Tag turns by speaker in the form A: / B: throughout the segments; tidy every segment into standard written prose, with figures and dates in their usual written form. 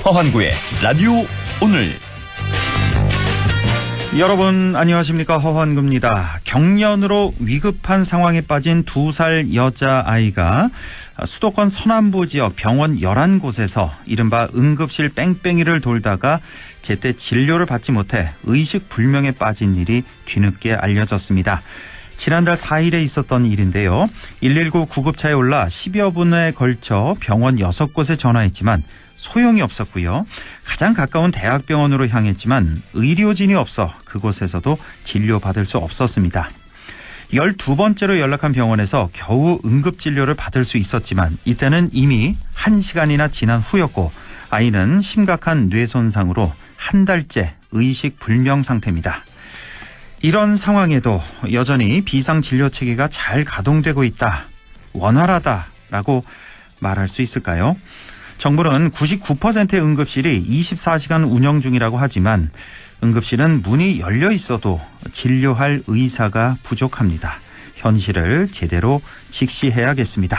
A: 허환구의 라디오 오늘.
B: 여러분 안녕하십니까, 허환구입니다. 경련으로 위급한 상황에 빠진 2살 여자아이가 수도권 서남부 지역 병원 11곳에서 이른바 응급실 뺑뺑이를 돌다가 제때 진료를 받지 못해 의식불명에 빠진 일이 뒤늦게 알려졌습니다. 지난달 4일에 있었던 일인데요. 119 구급차에 올라 10여 분에 걸쳐 병원 6곳에 전화했지만 소용이 없었고요. 가장 가까운 대학병원으로 향했지만 의료진이 없어 그곳에서도 진료받을 수 없었습니다. 12번째로 연락한 병원에서 겨우 응급진료를 받을 수 있었지만 이때는 이미 1시간이나 지난 후였고 아이는 심각한 뇌손상으로 한 달째 의식불명 상태입니다. 이런 상황에도 여전히 비상진료체계가 잘 가동되고 있다, 원활하다라고 말할 수 있을까요? 정부는 99%의 응급실이 24시간 운영 중이라고 하지만 응급실은 문이 열려 있어도 진료할 의사가 부족합니다. 현실을 제대로 직시해야겠습니다.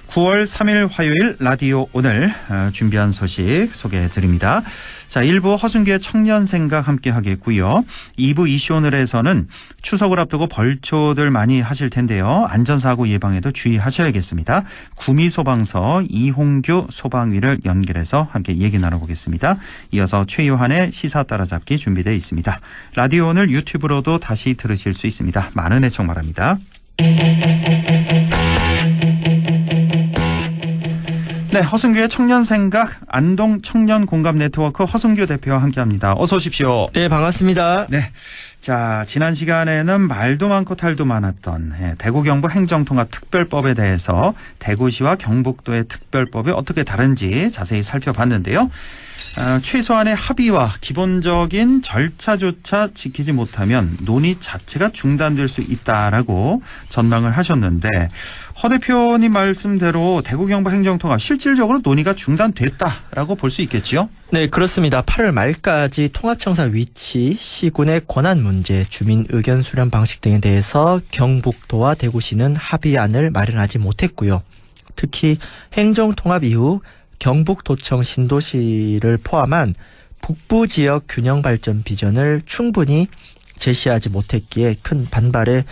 B: 9월 3일 화요일 라디오 오늘 준비한 소식 소개해드립니다. 자, 1부 허순기의 청년생각 함께 하겠고요. 2부 이슈 오늘에서는 추석을 앞두고 벌초들 많이 하실 텐데요. 안전사고 예방에도 주의하셔야겠습니다. 구미소방서 이홍규 소방위를 연결해서 함께 얘기 나눠보겠습니다. 이어서 최유한의 시사 따라잡기 준비되어 있습니다. 라디오 오늘 유튜브로도 다시 들으실 수 있습니다. 많은 애청 바랍니다. 네, 허순규의 청년생각, 안동 청년공감네트워크 허순규 대표와 함께합니다. 어서 오십시오.
C: 네, 반갑습니다.
B: 네, 자, 지난 시간에는 말도 많고 탈도 많았던 대구 경북 행정통합특별법에 대해서 대구시와 경북도의 특별법이 어떻게 다른지 자세히 살펴봤는데요. 최소한의 합의와 기본적인 절차조차 지키지 못하면 논의 자체가 중단될 수 있다라고 전망을 하셨는데, 허 대표님 말씀대로 대구 경북 행정통합 실질적으로 논의가 중단됐다라고 볼 수 있겠지요?
C: 네, 그렇습니다. 8월 말까지 통합청사 위치, 시군의 권한 문제, 주민 의견 수렴 방식 등에 대해서 경북도와 대구시는 합의안을 마련하지 못했고요. 특히 행정통합 이후 경북도청 신도시를 포함한 북부 지역 균형 발전 비전을 충분히 제시하지 못했기에 큰 반발에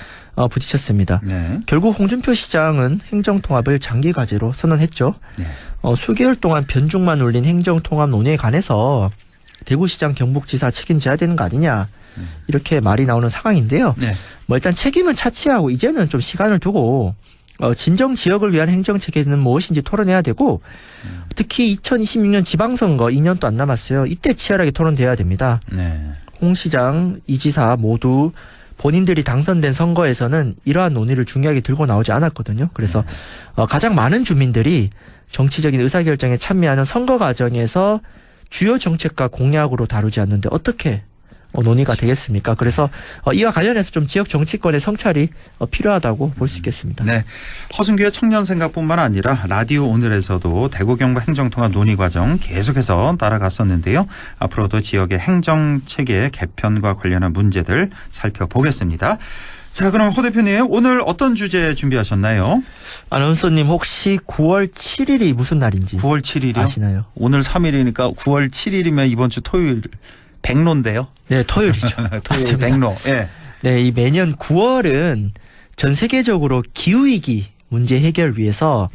C: 부딪혔습니다. 네. 결국 홍준표 시장은 행정통합을 장기 과제로 선언했죠. 네. 수개월 동안 변죽만 울린 행정통합 논의에 관해서 대구시장 경북지사 책임져야 되는 거 아니냐, 이렇게 말이 나오는 상황인데요. 네. 일단 책임은 차치하고 이제는 좀 시간을 두고 진정 지역을 위한 행정체계는 무엇인지 토론해야 되고, 특히 2026년 지방선거 2년도 안 남았어요. 이때 치열하게 토론돼야 됩니다. 네. 홍 시장, 이 지사 모두 본인들이 당선된 선거에서는 이러한 논의를 중요하게 들고 나오지 않았거든요. 그래서 가장 많은 주민들이 정치적인 의사결정에 참여하는 선거 과정에서 주요 정책과 공약으로 다루지 않는데 어떻게 논의가 되겠습니까? 그래서 이와 관련해서 좀 지역 정치권의 성찰이 필요하다고 볼 수 있겠습니다.
B: 네, 허순규의 청년생각뿐만 아니라 라디오 오늘에서도 대구 경북 행정통합 논의 과정 계속해서 따라갔었는데요. 앞으로도 지역의 행정체계 개편과 관련한 문제들 살펴보겠습니다. 자, 그럼 허 대표님 오늘 어떤 주제 준비하셨나요?
C: 아나운서님, 혹시 9월 7일이 무슨 날인지
B: 9월 7일이요?
C: 아시나요?
B: 오늘 3일이니까 9월 7일이면 이번 주 토요일 백로인데요.
C: 네, 토요일이죠.
B: 토요일 백로. 예.
C: 네, 이 매년 9월은 전 세계적으로 기후위기 문제 해결 위해서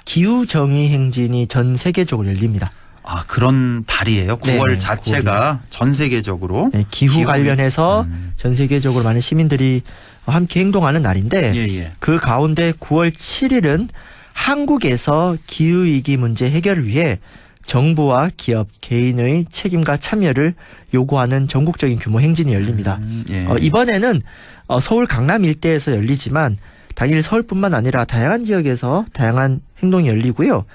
C: 기후정의 행진이 전 세계적으로 열립니다.
B: 아, 그런 달이에요? 9월
C: 네,
B: 자체가 9월이. 전 세계적으로?
C: 네, 기후 관련해서 전 세계적으로 많은 시민들이 함께 행동하는 날인데, 예. 그 가운데 9월 7일은 한국에서 기후위기 문제 해결을 위해 정부와 기업, 개인의 책임과 참여를 요구하는 전국적인 규모 행진이 열립니다. 예. 이번에는 서울 강남 일대에서 열리지만 당일 서울뿐만 아니라 다양한 지역에서 다양한 행동이 열리고요.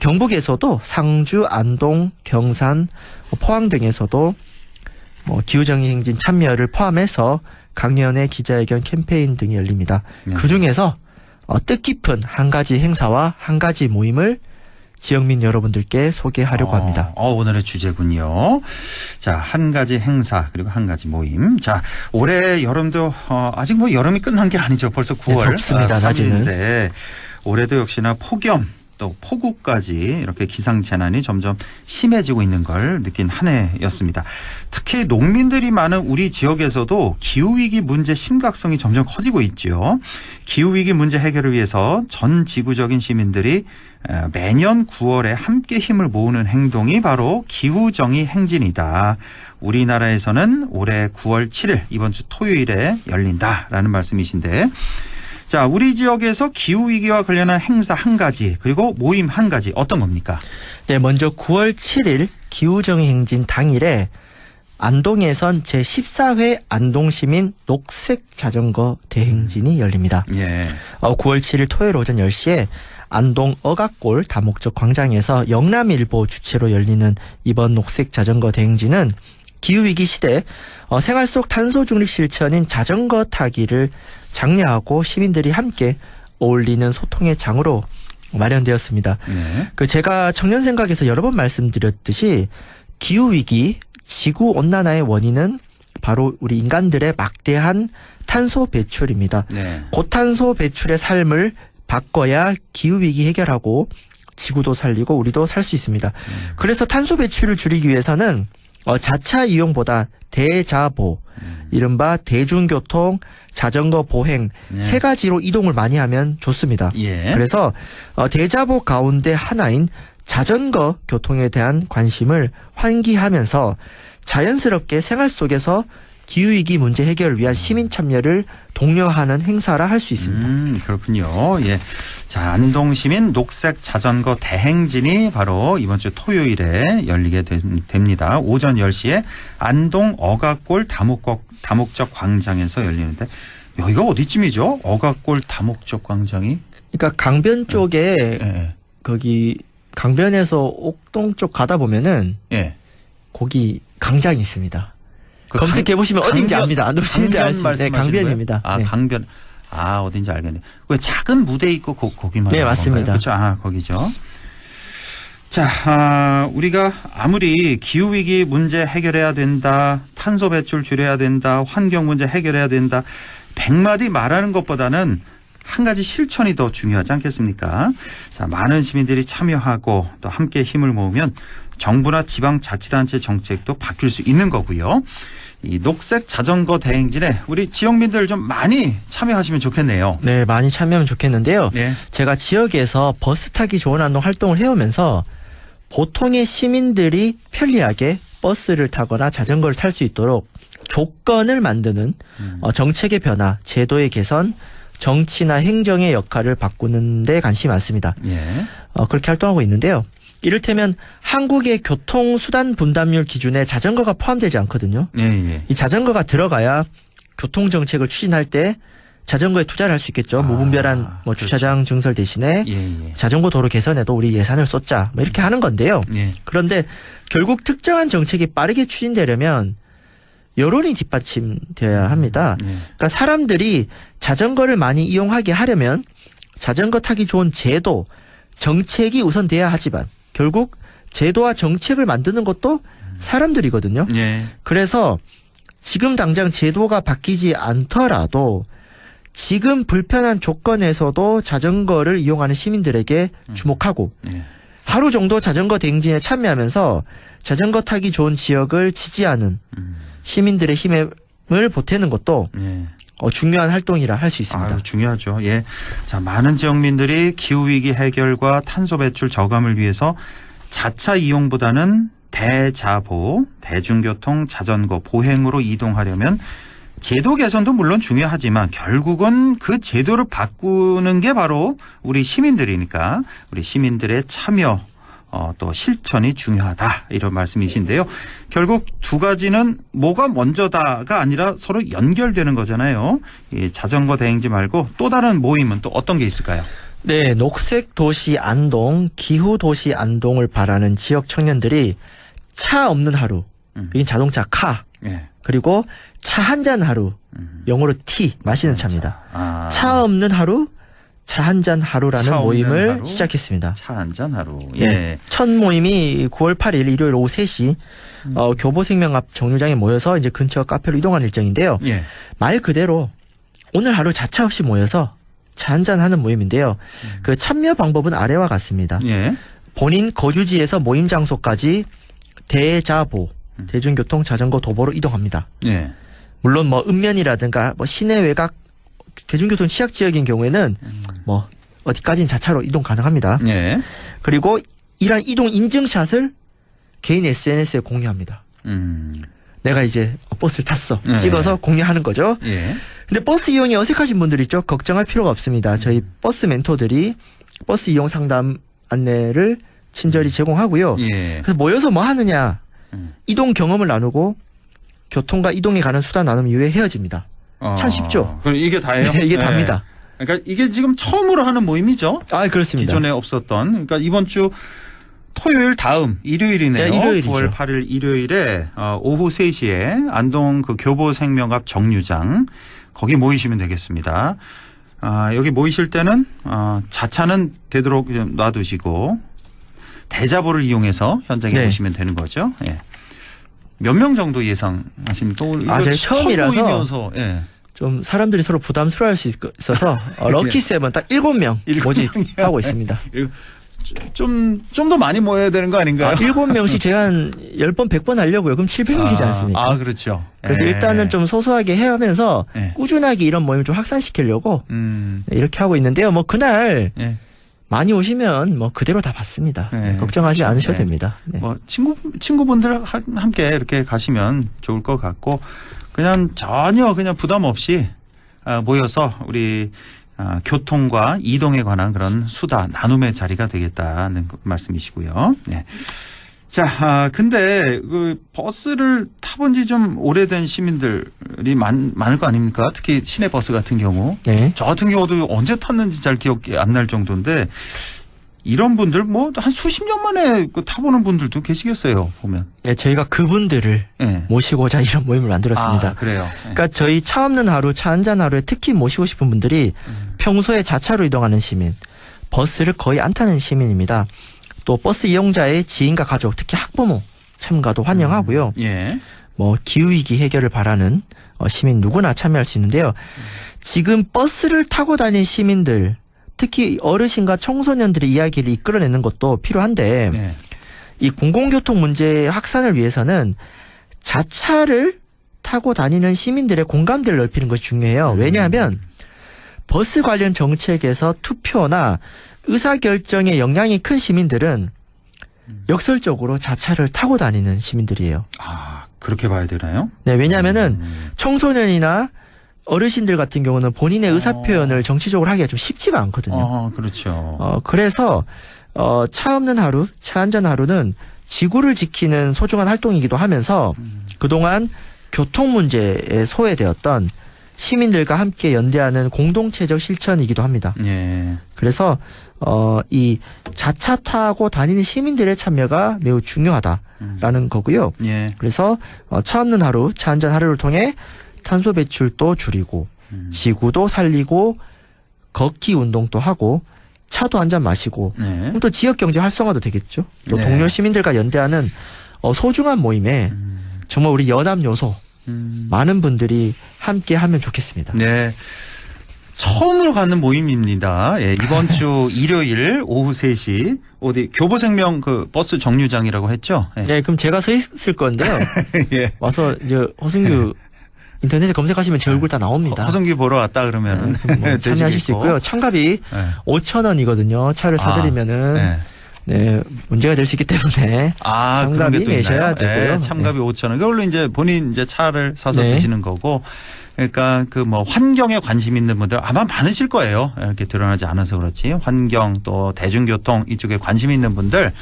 C: 경북에서도 상주, 안동, 경산, 포항 등에서도 기후정의 행진 참여를 포함해서 강연회, 기자회견, 캠페인 등이 열립니다. 네. 그중에서 뜻깊은 한 가지 행사와 한 가지 모임을 지역민 여러분들께 소개하려고 합니다.
B: 오늘의 주제군요. 자, 한 가지 행사 그리고 한 가지 모임. 자, 올해 여름도 아직 뭐 여름이 끝난 게 아니죠. 벌써 9월
C: 네, 덥습니다. 낮에는.
B: 올해도 역시나 폭염 또 폭우까지 이렇게 기상재난이 점점 심해지고 있는 걸 느낀 한 해였습니다. 특히 농민들이 많은 우리 지역에서도 기후위기 문제 심각성이 점점 커지고 있죠. 기후위기 문제 해결을 위해서 전 지구적인 시민들이 매년 9월에 함께 힘을 모으는 행동이 바로 기후정의 행진이다. 우리나라에서는 올해 9월 7일 이번 주 토요일에 열린다라는 말씀이신데, 자, 우리 지역에서 기후위기와 관련한 행사 한 가지 그리고 모임 한 가지 어떤 겁니까?
C: 네, 먼저 9월 7일 기후정의 행진 당일에 안동에선 제14회 안동시민 녹색 자전거 대행진이 열립니다.
B: 예.
C: 9월 7일 토요일 오전 10시에 안동 어각골 다목적 광장에서 영남일보 주최로 열리는 이번 녹색 자전거 대행진은 기후위기 시대 생활 속 탄소 중립 실천인 자전거 타기를 장려하고 시민들이 함께 어울리는 소통의 장으로 마련되었습니다.
B: 네.
C: 제가 청년생각에서 여러 번 말씀드렸듯이 기후위기, 지구온난화의 원인은 바로 우리 인간들의 막대한 탄소 배출입니다.
B: 네.
C: 고탄소 배출의 삶을 바꿔야 기후위기 해결하고 지구도 살리고 우리도 살 수 있습니다. 그래서 탄소 배출을 줄이기 위해서는 자차 이용보다 대자보, 이른바 대중교통, 자전거 보행 세 가지로 이동을 많이 하면 좋습니다.
B: 예.
C: 그래서 대자보 가운데 하나인 자전거 교통에 대한 관심을 환기하면서 자연스럽게 생활 속에서 기후위기 문제 해결을 위한 시민 참여를 독려하는 행사라 할 수 있습니다.
B: 그렇군요. 예. 자, 안동시민 녹색 자전거 대행진이 바로 이번 주 토요일에 열리게 됩니다. 오전 10시에 안동 어각골 다목적 광장에서 열리는데, 여기가 어디쯤이죠? 어각골 다목적 광장이?
C: 그러니까 강변 쪽에
B: 예.
C: 거기 강변에서 옥동 쪽 가다 보면은
B: 예.
C: 거기 강장이 있습니다.
B: 그
C: 검색해 보시면 어딘지 압니다. 안동 시민들 알 수 있는
B: 말씀하시는
C: 강변입니다.
B: 거예요? 아,
C: 네.
B: 강변. 아, 어딘지 알겠네. 왜 작은 무대 있고 거기만?
C: 네, 맞습니다.
B: 그렇죠. 아, 거기죠. 자, 우리가 아무리 기후위기 문제 해결해야 된다, 탄소 배출 줄여야 된다, 환경 문제 해결해야 된다, 100마디 말하는 것보다는 한 가지 실천이 더 중요하지 않겠습니까? 자, 많은 시민들이 참여하고 또 함께 힘을 모으면 정부나 지방자치단체 정책도 바뀔 수 있는 거고요. 이 녹색 자전거 대행진에 우리 지역민들 좀 많이 참여하시면 좋겠네요.
C: 네, 많이 참여하면 좋겠는데요.
B: 네.
C: 제가 지역에서 버스 타기 좋은 안동 활동을 해오면서 보통의 시민들이 편리하게 버스를 타거나 자전거를 탈 수 있도록 조건을 만드는 정책의 변화, 제도의 개선, 정치나 행정의 역할을 바꾸는 데 관심이 많습니다.
B: 예.
C: 그렇게 활동하고 있는데요. 이를테면 한국의 교통수단 분담률 기준에 자전거가 포함되지 않거든요.
B: 예, 예.
C: 이 자전거가 들어가야 교통정책을 추진할 때 자전거에 투자를 할 수 있겠죠. 무분별한 주차장 증설 대신에
B: 예, 예.
C: 자전거 도로 개선에도 우리 예산을 쏟자, 뭐 이렇게 하는 건데요.
B: 예.
C: 그런데 결국 특정한 정책이 빠르게 추진되려면 여론이 뒷받침되어야 합니다. 그러니까 사람들이 자전거를 많이 이용하게 하려면 자전거 타기 좋은 제도, 정책이 우선돼야 하지만 결국 제도와 정책을 만드는 것도 사람들이거든요.
B: 예.
C: 그래서 지금 당장 제도가 바뀌지 않더라도 지금 불편한 조건에서도 자전거를 이용하는 시민들에게 주목하고
B: 예.
C: 하루 정도 자전거 대행진에 참여하면서 자전거 타기 좋은 지역을 지지하는 시민들의 힘을 보태는 것도
B: 예.
C: 중요한 활동이라 할 수 있습니다.
B: 아유, 중요하죠. 예. 자, 많은 지역민들이 기후위기 해결과 탄소 배출 저감을 위해서 자차 이용보다는 대자보, 대중교통, 자전거, 보행으로 이동하려면 제도 개선도 물론 중요하지만 결국은 그 제도를 바꾸는 게 바로 우리 시민들이니까 우리 시민들의 참여 또 실천이 중요하다 이런 말씀이신데요. 결국 두 가지는 뭐가 먼저다가 아니라 서로 연결되는 거잖아요. 이 자전거 대행지 말고 또 다른 모임은 또 어떤 게 있을까요?
C: 네, 녹색 도시 안동, 기후 도시 안동을 바라는 지역 청년들이 차 없는 하루, 여긴 자동차 카,
B: 예.
C: 그리고 차 한 잔 하루, 영어로 티, 마시는 차입니다.
B: 아.
C: 차 없는 하루, 차 한 잔 하루라는
B: 차 없는
C: 모임을
B: 하루,
C: 시작했습니다.
B: 차 한 잔 하루. 예.
C: 네. 첫 모임이 9월 8일 일요일 오후 3시 교보생명 앞 정류장에 모여서 이제 근처 카페로 이동하는 일정인데요.
B: 예.
C: 말 그대로 오늘 하루 자차 없이 모여서 차 한잔하는 모임인데요. 그 참여 방법은 아래와 같습니다.
B: 예.
C: 본인 거주지에서 모임 장소까지 대자보, 대중교통, 자전거, 도보로 이동합니다.
B: 예.
C: 물론 뭐 읍면이라든가 뭐 시내 외곽 대중교통 취약 지역인 경우에는 뭐 어디까지는 자차로 이동 가능합니다.
B: 예.
C: 그리고 이러한 이동 인증샷을 개인 SNS에 공유합니다. 내가 이제 버스를 탔어.
B: 네.
C: 찍어서 공유하는 거죠.
B: 예.
C: 근데 버스 이용이 어색하신 분들 있죠. 걱정할 필요가 없습니다. 저희 버스 멘토들이 버스 이용 상담 안내를 친절히 제공하고요.
B: 예.
C: 그래서 모여서 뭐 하느냐. 이동 경험을 나누고 교통과 이동에 관한 수다 나눔 이후에 헤어집니다. 참 쉽죠.
B: 그럼 이게 다예요?
C: 이게 답니다.
B: 그러니까 이게 지금 처음으로 하는 모임이죠?
C: 아, 그렇습니다.
B: 기존에 없었던. 그러니까 이번 주 토요일 다음 일요일이네요.
C: 네, 일요일이죠.
B: 9월 8일 일요일에 오후 3시에 안동 그 교보생명 앞 정류장 거기 모이시면 되겠습니다. 여기 모이실 때는 자차는 되도록 좀 놔두시고 대자보를 이용해서 현장에
C: 네.
B: 오시면 되는 거죠. 예. 몇 명 정도 예상하십니까?
C: 제가 처음이라서
B: 첫 모임이어서, 예.
C: 좀 사람들이 서로 부담스러워할 수 있어서 럭키 세븐 딱 7명 모집하고 있습니다.
B: 좀 더 많이 모여야 되는 거 아닌가요?
C: 7명씩 제가 한 10번, 100번 하려고요. 그럼 700명이지 않습니까?
B: 그렇죠.
C: 그래서
B: 예.
C: 일단은 좀 소소하게 해하면서
B: 예.
C: 꾸준하게 이런 모임을 좀 확산시키려고 이렇게 하고 있는데요. 뭐 그날
B: 예.
C: 많이 오시면 뭐 그대로 다 받습니다.
B: 네.
C: 걱정하지 않으셔도
B: 네.
C: 됩니다. 네.
B: 뭐 친구분들 함께 이렇게 가시면 좋을 것 같고 그냥 전혀 그냥 부담 없이 모여서 우리 교통과 이동에 관한 그런 수다 나눔의 자리가 되겠다는 말씀이시고요. 네. 자, 근데 그 버스를 타본 지 좀 오래된 시민들이 많을 거 아닙니까? 특히 시내 버스 같은 경우.
C: 네.
B: 저 같은 경우도 언제 탔는지 잘 기억이 안 날 정도인데 이런 분들 뭐 한 수십 년 만에 타보는 분들도 계시겠어요, 보면.
C: 네, 저희가 그분들을
B: 네.
C: 모시고자 이런 모임을 만들었습니다.
B: 그래요.
C: 그러니까 저희 차 없는 하루, 차 한잔 하루에 특히 모시고 싶은 분들이 평소에 자차로 이동하는 시민, 버스를 거의 안 타는 시민입니다. 또 버스 이용자의 지인과 가족, 특히 학부모 참가도 환영하고요.
B: 예.
C: 뭐 기후위기 해결을 바라는 시민 누구나 참여할 수 있는데요. 지금 버스를 타고 다니는 시민들, 특히 어르신과 청소년들의 이야기를 이끌어내는 것도 필요한데
B: 네.
C: 이 공공교통 문제 확산을 위해서는 자차를 타고 다니는 시민들의 공감대를 넓히는 것이 중요해요. 왜냐하면 버스 관련 정책에서 투표나 의사결정에 영향이 큰 시민들은 역설적으로 자차를 타고 다니는 시민들이에요.
B: 그렇게 봐야 되나요?
C: 네, 왜냐하면은 청소년이나 어르신들 같은 경우는 본인의 의사표현을 정치적으로 하기가 좀 쉽지가 않거든요.
B: 그렇죠.
C: 그래서 차 없는 하루, 차 한잔 하루는 지구를 지키는 소중한 활동이기도 하면서 그동안 교통 문제에 소외되었던 시민들과 함께 연대하는 공동체적 실천이기도 합니다.
B: 예.
C: 그래서 이 자차 타고 다니는 시민들의 참여가 매우 중요하다라는 거고요.
B: 예.
C: 그래서 차 없는 하루, 차 한잔 하루를 통해 탄소 배출도 줄이고 지구도 살리고 걷기 운동도 하고 차도 한 잔 마시고
B: 네.
C: 또 지역 경제 활성화도 되겠죠. 또
B: 네.
C: 동료 시민들과 연대하는 소중한 모임에 정말 우리 연합 요소 많은 분들이 함께 하면 좋겠습니다.
B: 네. 처음으로 갖는 모임입니다. 예, 이번 주 일요일 오후 3시 어디 교보생명 그 버스 정류장이라고 했죠? 예.
C: 네, 그럼 제가 서 있을 건데요.
B: 예.
C: 와서 이제 허승규 인터넷에 검색하시면 제 얼굴 다 나옵니다.
B: 허승규 보러 왔다 그러면은
C: 뭐 참여하실 수 있고요. 참가비
B: 네.
C: 5,000원이거든요. 차를 사드리면은
B: 네.
C: 네, 문제가 될 수 있기 때문에
B: 그런
C: 참가비
B: 게 또
C: 내셔야
B: 있나요?
C: 되고요.
B: 네, 참가비 5,000원. 그걸로 이제 본인 이제 차를 사서
C: 네.
B: 드시는 거고. 그러니까 그 뭐 환경에 관심 있는 분들 아마 많으실 거예요. 이렇게 드러나지 않아서 그렇지. 환경 또 대중교통 이쪽에 관심 있는 분들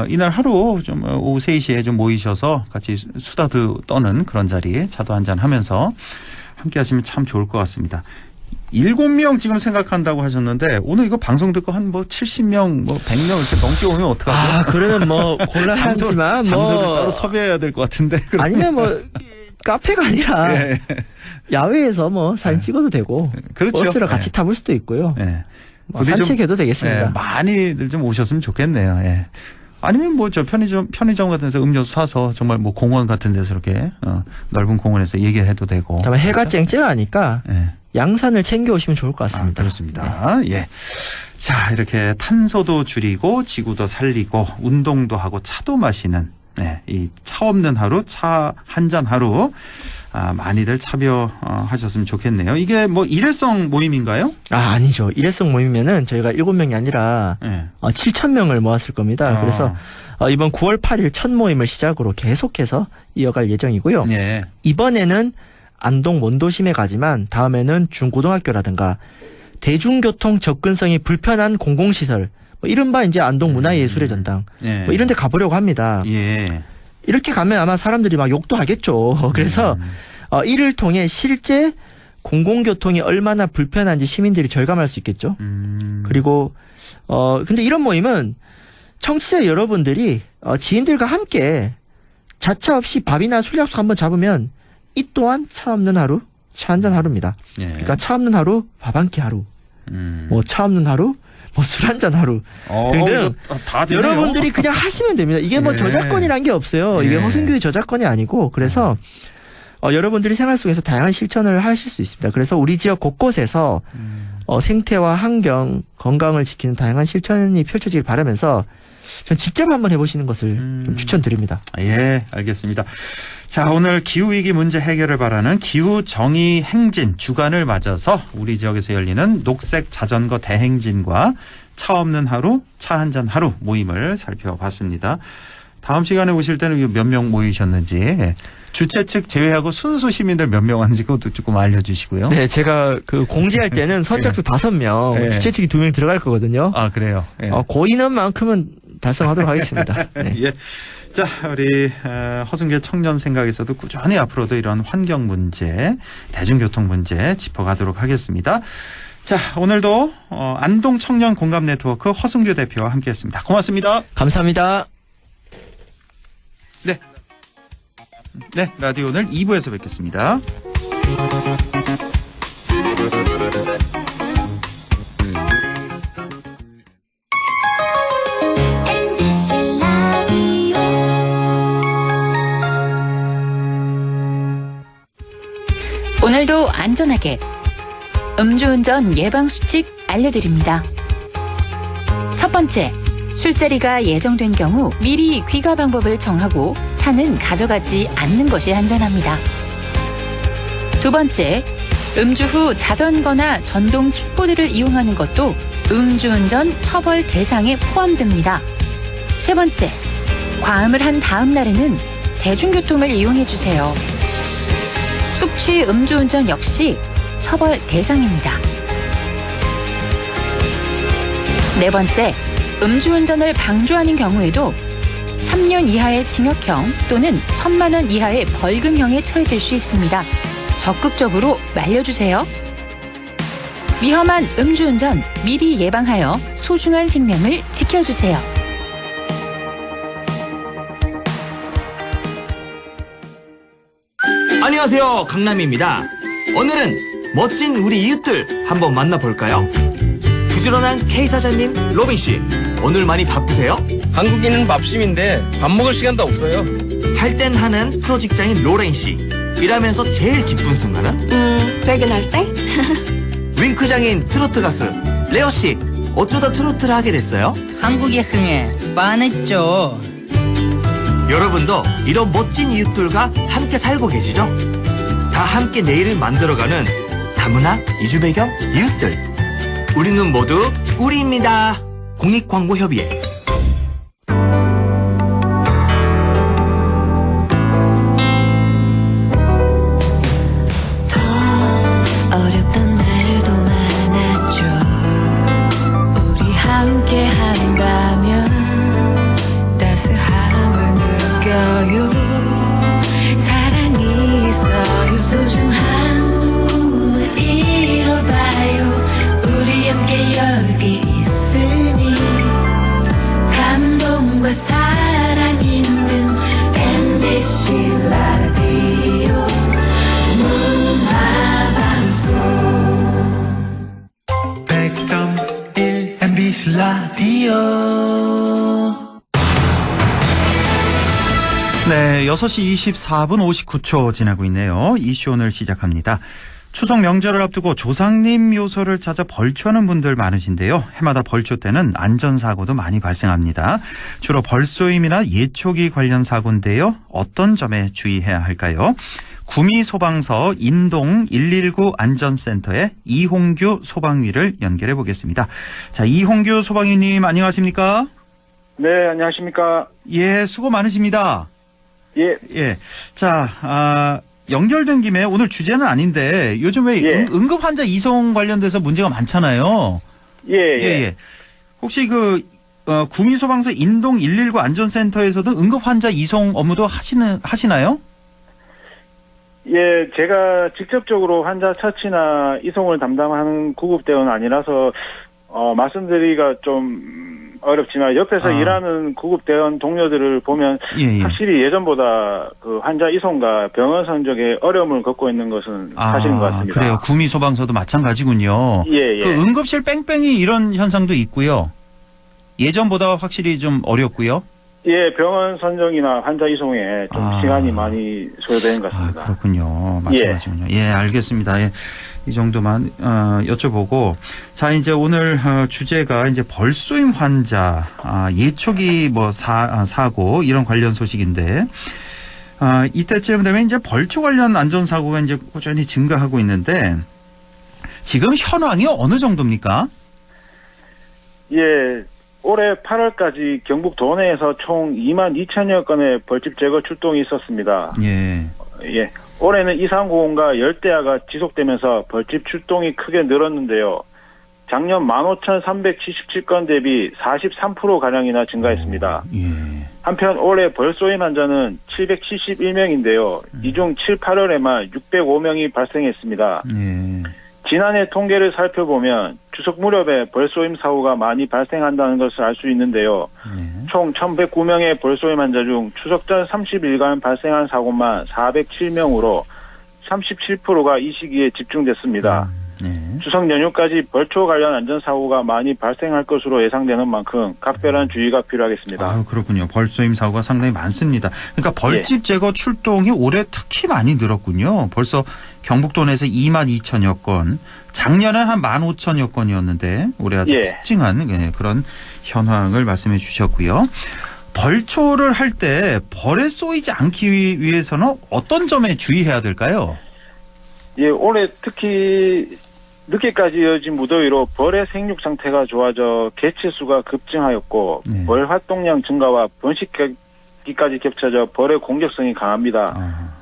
B: 이날 하루 좀 오후 3시에 좀 모이셔서 같이 수다도 떠는 그런 자리에 차도 한잔 하면서 함께 하시면 참 좋을 것 같습니다. 7명 지금 생각한다고 하셨는데 오늘 이거 방송 듣고 한 뭐 70명 뭐 100명 이렇게 넘게 오면 어떡하죠?
C: 그러면 뭐 곤란하지만
B: 장소를
C: 뭐
B: 따로 섭외해야 될 것 같은데.
C: 아니면 뭐 카페가 아니라
B: 예.
C: 야외에서 뭐 사진 찍어도 되고
B: 그렇죠.
C: 버스를 같이
B: 예.
C: 타볼 수도 있고요.
B: 예.
C: 뭐
B: 부디 좀,
C: 산책해도 되겠습니다.
B: 예, 많이들 좀 오셨으면 좋겠네요. 예. 아니면 뭐 저 편의점 같은 데서 음료수 사서 정말 뭐 공원 같은 데서 이렇게 넓은 공원에서 얘기해도 되고.
C: 다만 해가
B: 그렇죠?
C: 쨍쨍하니까
B: 예.
C: 양산을 챙겨 오시면 좋을 것 같습니다.
B: 그렇습니다. 예. 자, 이렇게 탄소도 줄이고 지구도 살리고 운동도 하고 차도 마시는 이 차 없는 하루, 차 한 잔 하루 많이들 참여하셨으면 좋겠네요. 이게 뭐 일회성 모임인가요?
C: 아니죠. 일회성 모임이면은 저희가 7명이 아니라 7,000명을 모았을 겁니다. 그래서 이번 9월 8일 첫 모임을 시작으로 계속해서 이어갈 예정이고요.
B: 네.
C: 이번에는 안동 원도심에 가지만 다음에는 중고등학교라든가 대중교통 접근성이 불편한 공공시설, 뭐 이른바 이제 안동 문화예술의 전당, 뭐 이런 데 가보려고 합니다.
B: 예.
C: 이렇게 가면 아마 사람들이 막 욕도 하겠죠. 그래서 이를 통해 실제 공공교통이 얼마나 불편한지 시민들이 절감할 수 있겠죠. 그리고 근데 이런 모임은 청취자 여러분들이 지인들과 함께 자차 없이 밥이나 술 약속 한번 잡으면 이 또한 차 없는 하루, 차 한잔 하루입니다.
B: 예.
C: 그러니까 차 없는 하루, 밥 한 끼 하루, 뭐 차 없는 하루, 뭐 술 한잔 하루 등등
B: 다 되네요.
C: 여러분들이 그냥 하시면 됩니다. 이게 뭐 저작권이란 게 없어요. 이게 허순교의 저작권이 아니고 그래서 여러분들이 생활 속에서 다양한 실천을 하실 수 있습니다. 그래서 우리 지역 곳곳에서 생태와 환경, 건강을 지키는 다양한 실천이 펼쳐지길 바라면서 전 직접 한번 해보시는 것을 좀 추천드립니다.
B: 예, 알겠습니다. 자, 오늘 기후위기 문제 해결을 바라는 기후정의 행진 주간을 맞아서 우리 지역에서 열리는 녹색 자전거 대행진과 차 없는 하루, 차 한잔 하루 모임을 살펴봤습니다. 다음 시간에 오실 때는 몇 명 모이셨는지 주최 측 제외하고 순수 시민들 몇 명 왔는지 그것도 조금 알려주시고요.
C: 네, 제가 그 공지할 때는 선착순 5명, 주최 측이 2명 들어갈 거거든요.
B: 아, 그래요? 예.
C: 그 인원만큼은 달성하도록 하겠습니다. 네.
B: 예. 자, 우리 허순교 청년 생각에서도 꾸준히 앞으로도 이런 환경 문제, 대중교통 문제 짚어가도록 하겠습니다. 자, 오늘도 안동 청년 공감 네트워크 허순교 대표와 함께했습니다. 고맙습니다.
C: 감사합니다.
B: 네, 라디오 오늘 2부에서 뵙겠습니다.
D: 오늘도 안전하게 음주운전 예방수칙 알려드립니다. 첫 번째, 술자리가 예정된 경우 미리 귀가 방법을 정하고 차는 가져가지 않는 것이 안전합니다. 두 번째, 음주 후 자전거나 전동 킥보드를 이용하는 것도 음주운전 처벌 대상에 포함됩니다. 세 번째, 과음을 한 다음 날에는 대중교통을 이용해주세요. 숙취 음주운전 역시 처벌 대상입니다. 네 번째, 음주운전을 방조하는 경우에도 3년 이하의 징역형 또는 1,000만 원 이하의 벌금형에 처해질 수 있습니다. 적극적으로 말려주세요. 위험한 음주운전 미리 예방하여 소중한 생명을 지켜주세요.
E: 안녕하세요, 강남입니다. 오늘은 멋진 우리 이웃들 한번 만나볼까요? 부지런한 K사장님 로빈씨, 오늘 많이 바쁘세요?
F: 한국인은 밥심인데 밥 먹을 시간도 없어요.
E: 할 땐 하는 프로 직장인 로렌씨, 일하면서 제일 기쁜 순간은?
G: 퇴근할 때?
E: 윙크장인 트로트 가수 레오씨, 어쩌다 트로트를 하게 됐어요?
H: 한국의 흥에 반했죠.
E: 여러분도 이런 멋진 이웃들과 함께 살고 계시죠? 다 함께 내일을 만들어가는 다문화 이주배경 이웃들, 우리는 모두 우리입니다. 공익광고협의회.
I: 어렵던 날도 많았죠. 우리 함께 한다면 따스함을 느껴요. 사랑이 있어요. 소중한 꿈을 이뤄봐요. 우리 함께 여기 있으니 감동과 사랑 있는 MBC 라디오 문화방송
J: 100.1 MBC 라디오.
B: 네, 6시 24분 59초 지나고 있네요. 이슈 오늘 시작합니다. 추석 명절을 앞두고 조상님 묘소를 찾아 벌초하는 분들 많으신데요. 해마다 벌초 때는 안전사고도 많이 발생합니다. 주로 벌쏘임이나 예초기 관련 사고인데요. 어떤 점에 주의해야 할까요? 구미소방서 인동 119 안전센터의 이홍규 소방위를 연결해 보겠습니다. 자, 이홍규 소방위님 안녕하십니까?
G: 네, 안녕하십니까?
B: 예, 수고 많으십니다.
G: 예.
B: 예. 자, 연결된 김에 오늘 주제는 아닌데 요즘 왜
G: 예.
B: 응급 환자 이송 관련돼서 문제가 많잖아요.
G: 예.
B: 혹시 구미소방서 인동 119 안전센터에서도 응급 환자 이송 업무도 하시나요?
G: 예, 제가 직접적으로 환자 처치나 이송을 담당하는 구급대원은 아니라서 말씀드리기가 좀 어렵지만 옆에서 일하는 구급대원 동료들을 보면 확실히 예전보다 그 환자 이송과 병원 선적에 어려움을 겪고 있는 것은 사실인 것 같습니다.
B: 그래요. 구미소방서도 마찬가지군요.
G: 예.
B: 그 응급실 뺑뺑이 이런 현상도 있고요. 예전보다 확실히 좀 어렵고요.
G: 예, 병원 선정이나 환자 이송에 좀 시간이 많이 소요되는 것 같습니다.
B: 그렇군요. 마찬가지군요. 예, 알겠습니다. 예, 이 정도만 여쭤보고, 자, 이제 오늘 주제가 이제 벌쏘임 환자, 예초기 사고 이런 관련 소식인데, 이때쯤 되면 이제 벌초 관련 안전사고가 이제 꾸준히 증가하고 있는데, 지금 현황이 어느 정도입니까?
G: 예. 올해 8월까지 경북 도내에서 총 2만 2천여 건의 벌집 제거 출동이 있었습니다.
B: 예.
G: 올해는 이상고온과 열대야가 지속되면서 벌집 출동이 크게 늘었는데요. 작년 15,377건 대비 43%가량이나 증가했습니다. 한편 올해 벌쏘임 환자는 771명인데요. 이 중 7, 8월에만 605명이 발생했습니다. 지난해 통계를 살펴보면 추석 무렵에 벌쏘임 사고가 많이 발생한다는 것을 알 수 있는데요. 총 1,109명의 벌쏘임 환자 중 추석 전 30일간 발생한 사고만 407명으로 37%가 이 시기에 집중됐습니다. 추석 연휴까지 벌초 관련 안전사고가 많이 발생할 것으로 예상되는 만큼 각별한 주의가 필요하겠습니다.
B: 그렇군요. 벌쏘임 사고가 상당히 많습니다. 그러니까 벌집 제거 출동이 올해 특히 많이 늘었군요. 벌써 경북도 내에서 2만 2천여 건, 작년엔 한 15,000여 건이었는데 올해 아주 특징한 그런 현황을 말씀해 주셨고요. 벌초를 할 때 벌에 쏘이지 않기 위해서는 어떤 점에 주의해야 될까요?
G: 예, 올해 특히 늦게까지 이어진 무더위로 벌의 생육 상태가 좋아져 개체 수가 급증하였고 벌 활동량 증가와 번식기까지 겹쳐져 벌의 공격성이 강합니다.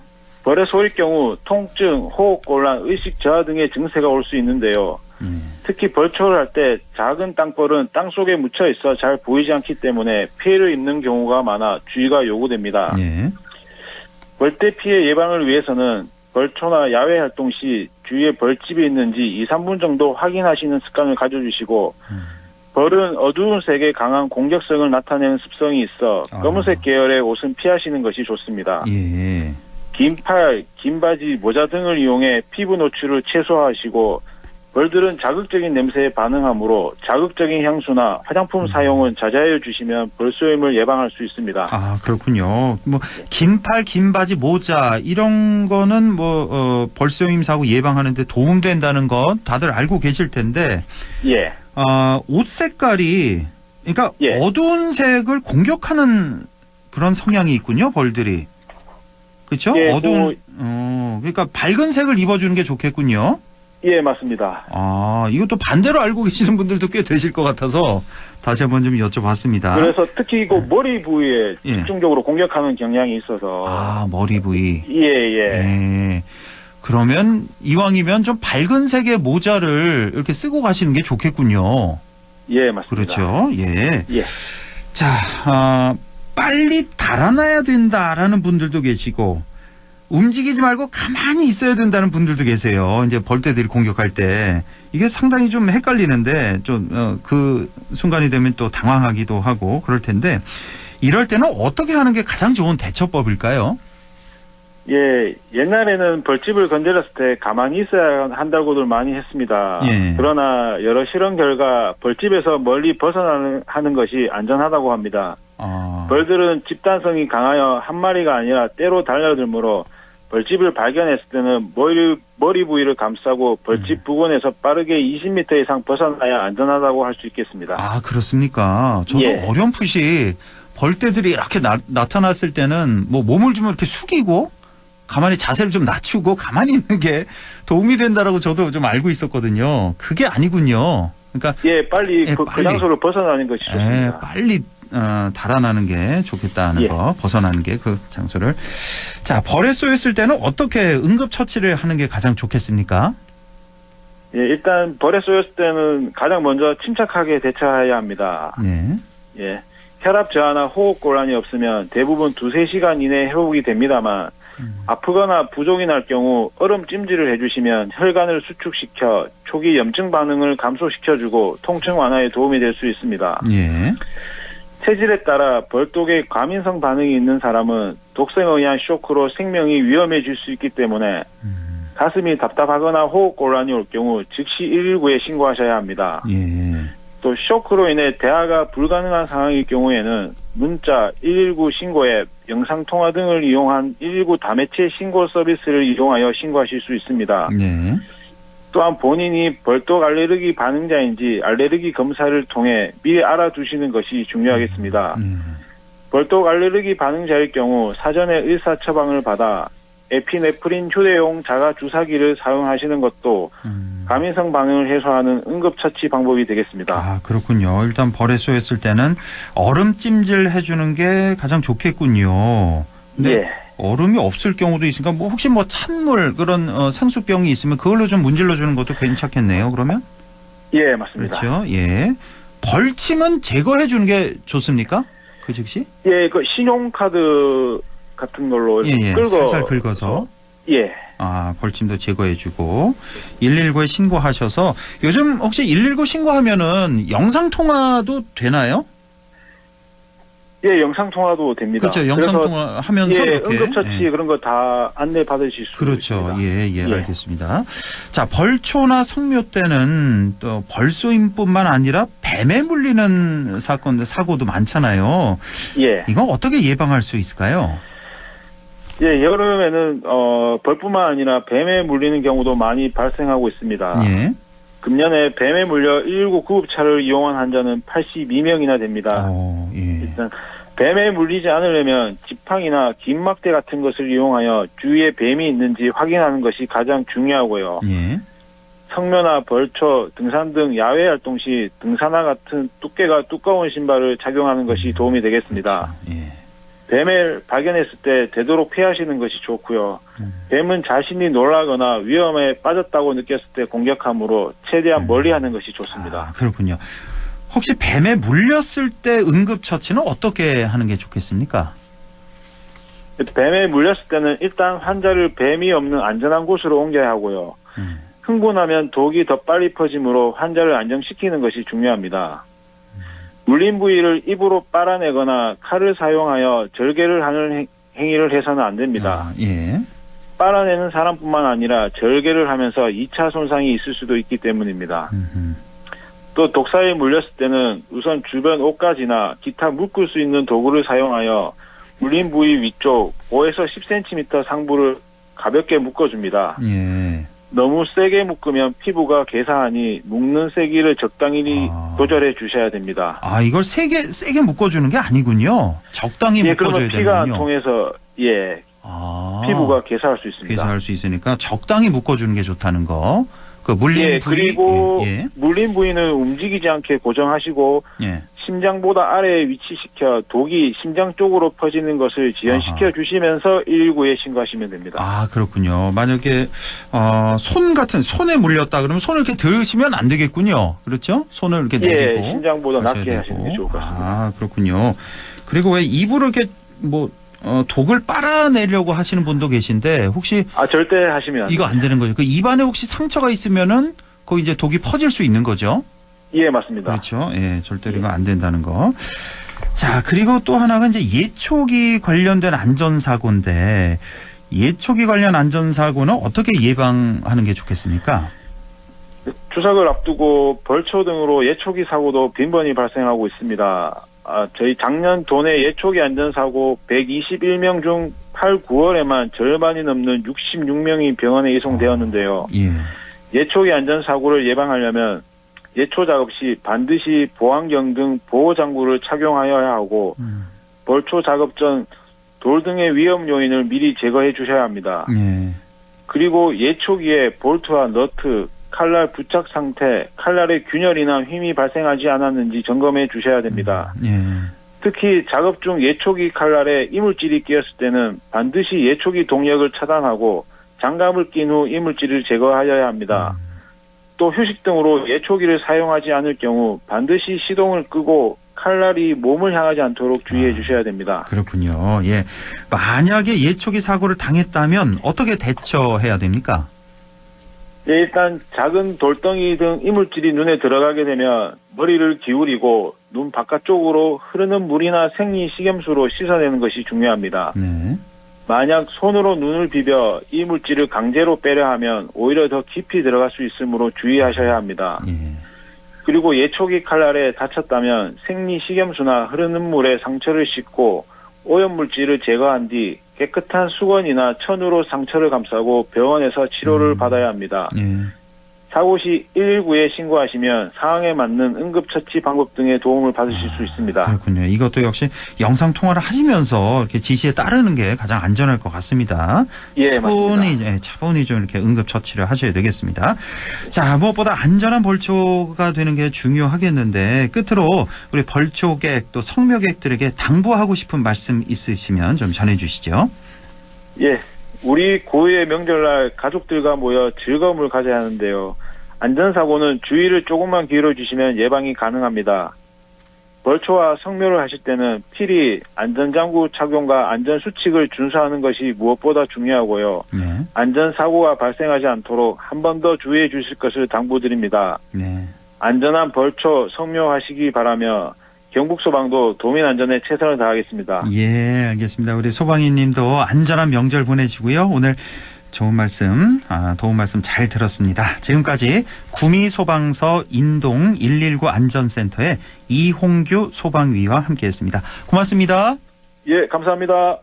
G: 벌에 쏘일 경우 통증, 호흡곤란, 의식 저하 등의 증세가 올 수 있는데요. 특히 벌초를 할 때 작은 땅벌은 땅 속에 묻혀 있어 잘 보이지 않기 때문에 피해를 입는 경우가 많아 주의가 요구됩니다. 벌떼 피해 예방을 위해서는 벌초나 야외 활동 시 주위에 벌집이 있는지 2, 3분 정도 확인하시는 습관을 가져주시고 벌은 어두운 색에 강한 공격성을 나타내는 습성이 있어 검은색 계열의 옷은 피하시는 것이 좋습니다. 긴 팔, 긴 바지, 모자 등을 이용해 피부 노출을 최소화하시고 벌들은 자극적인 냄새에 반응하므로 자극적인 향수나 화장품 사용은 자제해 주시면 벌쏘임을 예방할 수 있습니다.
B: 그렇군요. 긴 팔, 긴 바지, 모자 이런 거는 벌쏘임 사고 예방하는 데 도움된다는 건 다들 알고 계실 텐데. 옷 색깔이 그러니까 어두운 색을 공격하는 그런 성향이 있군요, 벌들이. 그렇죠? 어두운 그러니까 밝은 색을 입어 주는 게 좋겠군요.
G: 예, 맞습니다.
B: 이것도 반대로 알고 계시는 분들도 꽤 되실 것 같아서 다시 한번 좀 여쭤봤습니다.
G: 그래서 특히 머리 부위에 집중적으로 공격하는 경향이 있어서.
B: 머리 부위.
G: 예.
B: 그러면 이왕이면 좀 밝은 색의 모자를 이렇게 쓰고 가시는 게 좋겠군요.
G: 예, 맞습니다.
B: 그렇죠. 자, 빨리 달아나야 된다라는 분들도 계시고 움직이지 말고 가만히 있어야 된다는 분들도 계세요. 이제 벌떼들이 공격할 때 이게 상당히 좀 헷갈리는데 좀 그 순간이 되면 또 당황하기도 하고 그럴 텐데 이럴 때는 어떻게 하는 게 가장 좋은 대처법일까요?
G: 예, 옛날에는 벌집을 건드렸을 때 가만히 있어야 한다고들 많이 했습니다. 그러나 여러 실험 결과 벌집에서 멀리 벗어나는 것이 안전하다고 합니다. 벌들은 집단성이 강하여 한 마리가 아니라 때로 달려들므로 벌집을 발견했을 때는 머리 부위를 감싸고 벌집 부근에서 빠르게 20m 이상 벗어나야 안전하다고 할 수 있겠습니다.
B: 아, 그렇습니까? 저도
G: 예.
B: 어렴풋이 벌떼들이 이렇게 나타났을 때는 뭐 몸을 좀 이렇게 숙이고 가만히 자세를 좀 낮추고 가만히 있는 게 도움이 된다라고 저도 좀 알고 있었거든요. 그게 아니군요. 그러니까
G: 예, 빨리 그 장소를 벗어나는 것이 좋습니다.
B: 예, 빨리 달아나는 게 좋겠다는 거, 벗어나는 게 그 장소를. 자, 벌에 쏘였을 때는 어떻게 응급처치를 하는 게 가장 좋겠습니까?
G: 예, 일단 벌에 쏘였을 때는 가장 먼저 침착하게 대처해야 합니다.
B: 네.
G: 예, 혈압 저하나 호흡 곤란이 없으면 대부분 2-3시간 이내에 회복이 됩니다만 아프거나 부종이 날 경우 얼음 찜질을 해주시면 혈관을 수축시켜 초기 염증 반응을 감소시켜주고 통증 완화에 도움이 될 수 있습니다.
B: 예.
G: 체질에 따라 벌독에 과민성 반응이 있는 사람은 독성에 의한 쇼크로 생명이 위험해질 수 있기 때문에 가슴이 답답하거나 호흡 곤란이 올 경우 즉시 119에 신고하셔야 합니다.
B: 예.
G: 또 쇼크로 인해 대화가 불가능한 상황일 경우에는 문자 119 신고 앱, 영상통화 등을 이용한 119 다매체 신고 서비스를 이용하여 신고하실 수 있습니다.
B: 네.
G: 또한 본인이 벌독 알레르기 반응자인지 알레르기 검사를 통해 미리 알아두시는 것이 중요하겠습니다. 벌독 알레르기 반응자일 경우 사전에 의사 처방을 받아 에피네프린 휴대용 자가 주사기를 사용하시는 것도 과민성 반응을 해소하는 응급처치 방법이 되겠습니다.
B: 아, 그렇군요. 일단 벌에 쏘였을 때는 얼음 찜질 해주는 게 가장 좋겠군요. 근데
G: 예.
B: 얼음이 없을 경우도 있으니까 뭐 혹시 뭐 찬물 그런 생수병이 있으면 그걸로 좀 문질러 주는 것도 괜찮겠네요. 그러면?
G: 예, 맞습니다.
B: 그렇죠. 예. 벌침은 제거해 주는 게 좋습니까? 그 즉시?
G: 예, 그 신용카드 같은 걸로 이렇게 끌고
B: 살살 긁어서.
G: 예.
B: 아, 벌침도 제거해주고 119에 신고하셔서 요즘 혹시 119 신고하면은 영상 통화도 되나요?
G: 예, 영상 통화도 됩니다.
B: 그렇죠. 영상 통화 하면서
G: 예,
B: 이렇게
G: 응급처치 그런 거 다 안내 받으실 수
B: 그렇죠.
G: 있습니다.
B: 예, 알겠습니다. 자, 벌초나 성묘 때는 또 벌쏘임뿐만 아니라 뱀에 물리는 사고도 많잖아요.
G: 예.
B: 이거 어떻게 예방할 수 있을까요?
G: 예, 여름에는 벌뿐만 아니라 뱀에 물리는 경우도 많이 발생하고 있습니다.
B: 예.
G: 금년에 뱀에 물려 119 구급차를 이용한 환자는 82명이나 됩니다.
B: 예.
G: 일단 뱀에 물리지 않으려면 지팡이나 긴 막대 같은 것을 이용하여 주위에 뱀이 있는지 확인하는 것이 가장 중요하고요.
B: 예.
G: 성묘나 벌초, 등산 등 야외 활동 시 등산화 같은 두께가 두꺼운 신발을 착용하는 것이 도움이 되겠습니다.
B: 그렇죠. 예.
G: 뱀을 발견했을 때 되도록 피하시는 것이 좋고요. 뱀은 자신이 놀라거나 위험에 빠졌다고 느꼈을 때 공격하므로 최대한 멀리하는 것이 좋습니다.
B: 아, 그렇군요. 혹시 뱀에 물렸을 때 응급처치는 어떻게 하는 게 좋겠습니까?
G: 뱀에 물렸을 때는 일단 환자를 뱀이 없는 안전한 곳으로 옮겨야 하고요. 흥분하면 독이 더 빨리 퍼지므로 환자를 안정시키는 것이 중요합니다. 물린 부위를 입으로 빨아내거나 칼을 사용하여 절개를 하는 행위를 해서는 안 됩니다.
B: 예.
G: 빨아내는 사람뿐만 아니라 절개를 하면서 2차 손상이 있을 수도 있기 때문입니다. 또 독사에 물렸을 때는 우선 주변 옷가지나 기타 묶을 수 있는 도구를 사용하여 물린 부위 위쪽 5에서 10cm 상부를 가볍게 묶어줍니다.
B: 예.
G: 너무 세게 묶으면 피부가 괴사하니 묶는 세기를 적당히 조절해 주셔야 됩니다.
B: 아, 이걸 세게 묶어주는 게 아니군요. 적당히 묶어줘야
G: 그러면 피가
B: 되는군요.
G: 통해서 피부가 괴사할 수 있습니다.
B: 괴사할 수 있으니까 적당히 묶어주는 게 좋다는 거. 그 물린 부위.
G: 그리고 물린 부위는 움직이지 않게 고정하시고 심장보다 아래에 위치시켜 독이 심장 쪽으로 퍼지는 것을 지연시켜 주시면서 119에 신고하시면 됩니다.
B: 아, 그렇군요. 만약에 손에 물렸다 그러면 손을 이렇게 들으시면 안 되겠군요. 그렇죠? 손을 이렇게 내리고.
G: 심장보다 낮게 하시는 게 좋을 것 같습니다.
B: 아, 그렇군요. 그리고 왜 입으로 이렇게 독을 빨아내려고 하시는 분도 계신데 혹시
G: 절대 하시면
B: 이거 안 되는 거죠. 그 입안에 혹시 상처가 있으면은 거기 이제 독이 퍼질 수 있는 거죠.
G: 예, 맞습니다.
B: 그렇죠. 예, 절대로 이거 안 된다는 거. 자, 그리고 또 하나가 이제 예초기 관련된 안전사고인데 예초기 관련 안전사고는 어떻게 예방하는 게 좋겠습니까?
G: 추석을 앞두고 벌초 등으로 예초기 사고도 빈번히 발생하고 있습니다. 저희 작년 도내 예초기 안전사고 121명 중 8, 9월에만 절반이 넘는 66명이 병원에 이송되었는데요. 예초기 안전사고를 예방하려면 예초 작업 시 반드시 보안경 등 보호장구를 착용하여야 하고 벌초 작업 전 돌 등의 위험 요인을 미리 제거해 주셔야 합니다. 그리고 예초기에 볼트와 너트, 칼날 부착 상태, 칼날의 균열이나 휨이 발생하지 않았는지 점검해 주셔야 됩니다. 특히 작업 중 예초기 칼날에 이물질이 끼었을 때는 반드시 예초기 동력을 차단하고 장갑을 낀 후 이물질을 제거하여야 합니다. 또 휴식 등으로 예초기를 사용하지 않을 경우 반드시 시동을 끄고 칼날이 몸을 향하지 않도록 주의해 주셔야 됩니다.
B: 그렇군요. 예. 만약에 예초기 사고를 당했다면 어떻게 대처해야 됩니까?
G: 네, 일단 작은 돌덩이 등 이물질이 눈에 들어가게 되면 머리를 기울이고 눈 바깥쪽으로 흐르는 물이나 생리 식염수로 씻어내는 것이 중요합니다. 만약 손으로 눈을 비벼 이물질을 강제로 빼려 하면 오히려 더 깊이 들어갈 수 있으므로 주의하셔야 합니다. 그리고 예초기 칼날에 다쳤다면 생리 식염수나 흐르는 물에 상처를 씻고 오염물질을 제거한 뒤 깨끗한 수건이나 천으로 상처를 감싸고 병원에서 치료를 받아야 합니다. 사고 시 119에 신고하시면 상황에 맞는 응급처치 방법 등의 도움을 받으실 수 있습니다.
B: 그렇군요. 이것도 역시 영상통화를 하시면서 이렇게 지시에 따르는 게 가장 안전할 것 같습니다.
G: 예, 맞습니다.
B: 차분히 좀 이렇게 응급처치를 하셔야 되겠습니다. 자, 무엇보다 안전한 벌초가 되는 게 중요하겠는데 끝으로 우리 벌초객 또 성묘객들에게 당부하고 싶은 말씀 있으시면 좀 전해주시죠.
G: 예. 우리 고유의 명절날 가족들과 모여 즐거움을 가져야 하는데요. 안전사고는 주의를 조금만 기울여주시면 예방이 가능합니다. 벌초와 성묘를 하실 때는 필히 안전장구 착용과 안전수칙을 준수하는 것이 무엇보다 중요하고요. 안전사고가 발생하지 않도록 한 번 더 주의해 주실 것을 당부드립니다. 안전한 벌초, 성묘하시기 바라며 경북소방도 도민 안전에 최선을 다하겠습니다.
B: 예, 알겠습니다. 우리 소방인 님도 안전한 명절 보내시고요. 오늘 좋은 말씀, 도움 말씀 잘 들었습니다. 지금까지 구미소방서 인동 119 안전센터의 이홍규 소방위와 함께했습니다. 고맙습니다.
G: 예, 감사합니다.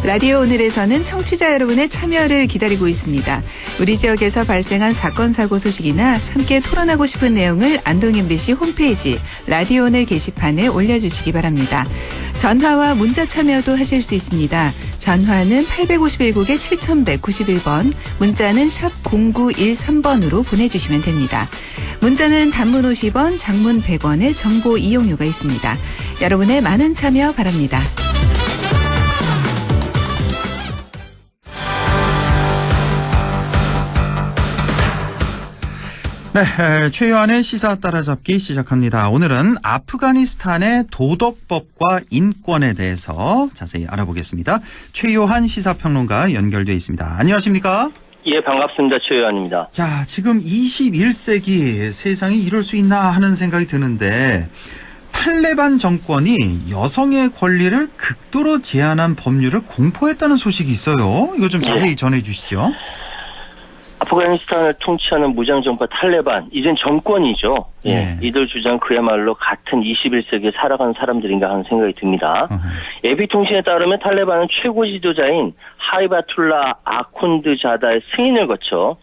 J: 라디오 오늘에서는 청취자 여러분의 참여를 기다리고 있습니다. 우리 지역에서 발생한 사건 사고 소식이나 함께 토론하고 싶은 내용을 안동 MBC 홈페이지 라디오 오늘 게시판에 올려주시기 바랍니다. 전화와 문자 참여도 하실 수 있습니다. 전화는 851국에 7191번, 문자는 샵 0913번으로 보내주시면 됩니다. 문자는 단문 50원, 장문 100원의 정보 이용료가 있습니다. 여러분의 많은 참여 바랍니다.
B: 네, 최요한의 시사 따라잡기 시작합니다. 오늘은 아프가니스탄의 도덕법과 인권에 대해서 자세히 알아보겠습니다. 최요한 시사평론가 연결돼 있습니다. 안녕하십니까?
K: 예, 반갑습니다. 최요한입니다.
B: 자, 지금 21세기 세상이 이럴 수 있나 하는 생각이 드는데 탈레반 정권이 여성의 권리를 극도로 제한한 법률을 공포했다는 소식이 있어요. 이거 좀 자세히 전해 주시죠.
K: 아프가니스탄을 통치하는 무장정파 탈레반, 이젠 정권이죠. 예. 이들 주장 그야말로 같은 21세기에 살아가는 사람들인가 하는 생각이 듭니다. AB통신에 따르면 탈레반은 최고 지도자인 하이바툴라 아콘드자다의 승인을 거쳐